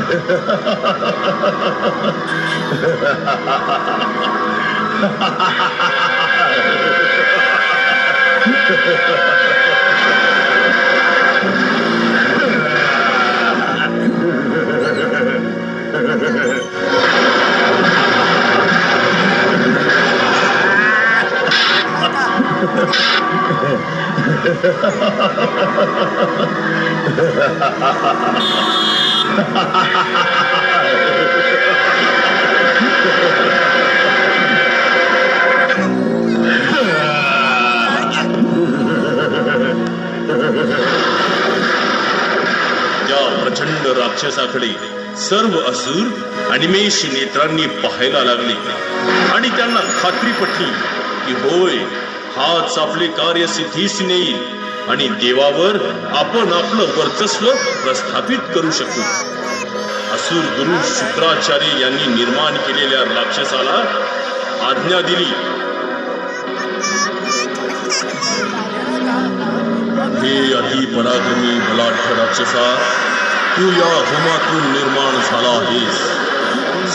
त्या प्रचंड राक्षसाकडे सर्व असुर अनिमेष नेत्रांनी पाहायला लागले आणि त्यांना खात्री पटली की होय, हाच आपले कार्य सिद्धीस नेईल आणि देवावर आपण आपलं वर्चस्व प्रस्थापित करू शकू. असुर गुरु शुक्राचार्य यांनी निर्माण केलेल्या राक्षसाला आज्ञा दिली, हे अति पराक्रमी बलाढ्य राक्षसा, तू या होमातून निर्माण झाला आहेस.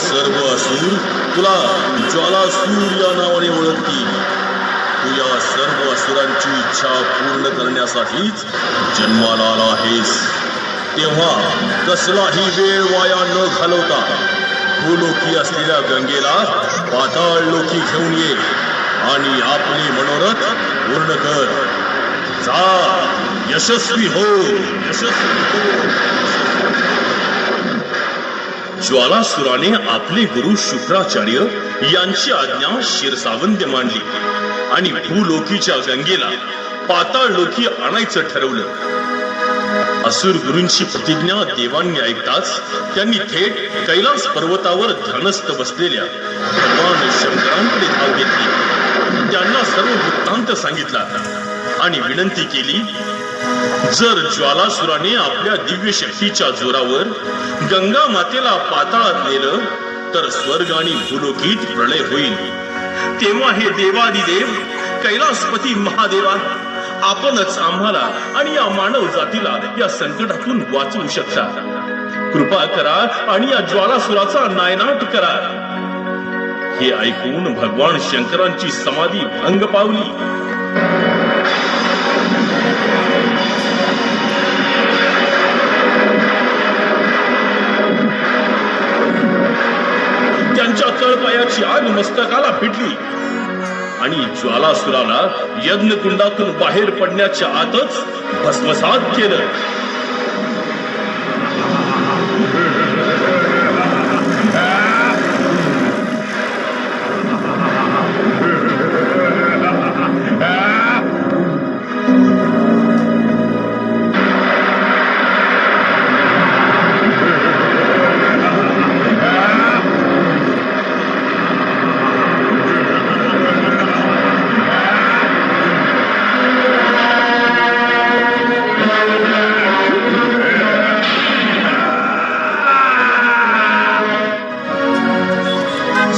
सर्व असुर तुला ज्वालासूर या नावाने ओळखतील. तू या सर्व असुरांची इच्छा पूर्ण करण्यासाठीच जन्माला आला आहेस. तेव्हा कसलाही वेळ वाया न घालवता भूलोकी असलेल्या गंगेला पाताळ लोकी घेऊन ये आणि आपले मनोरथ पूर्ण कर. जा, यशस्वी हो, यशस्वी हो. ज्वालासुराने आपले गुरु शुक्राचार्य यांची आज्ञा शिरसावंद्य मांडली आणि भूलोकीच्या गंगेला पाताळ लोकी आणायचं ठरवलं. असुर गुरूंची प्रतिज्ञा देवांनी ऐकताच त्यांनी थेट कैलास पर्वतावर ध्यानस्थ बसलेल्या भगवान शंकरांकडे धाव घेतली. त्यांना सर्व वृत्तांत सांगितला आणि विनंती केली, जर ज्वालासुराने आपल्या दिव्य शक्तीच्या जोरावर गंगा मातेला पाताळात नेलं तर स्वर्ग आणि भूलोकीत प्रलय होईल. तेव्हा हे देवादिदेव कैलासपती महादेवा, आपणच आम्हाला आणि या मानव जातीला या संकटातून वाचवू शकता. कृपा करा आणि या ज्वालासुराचा नायनाट करा. हे ऐकून भगवान शंकरांची समाधी भंग पावली. त्यांच्या तळपायाची आग मस्तकाला भिडली आणि ज्वालासुराला यज्ञकुंडातून बाहेर पडण्याच्या आतच भस्मसात केलं.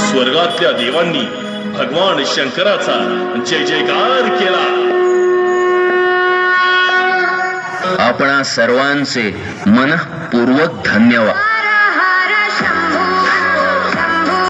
स्वर्गातल्या देवांनी भगवान शंकराचा जय जयकार केला. आपणा सर्वांचे मनःपूर्वक धन्यवाद.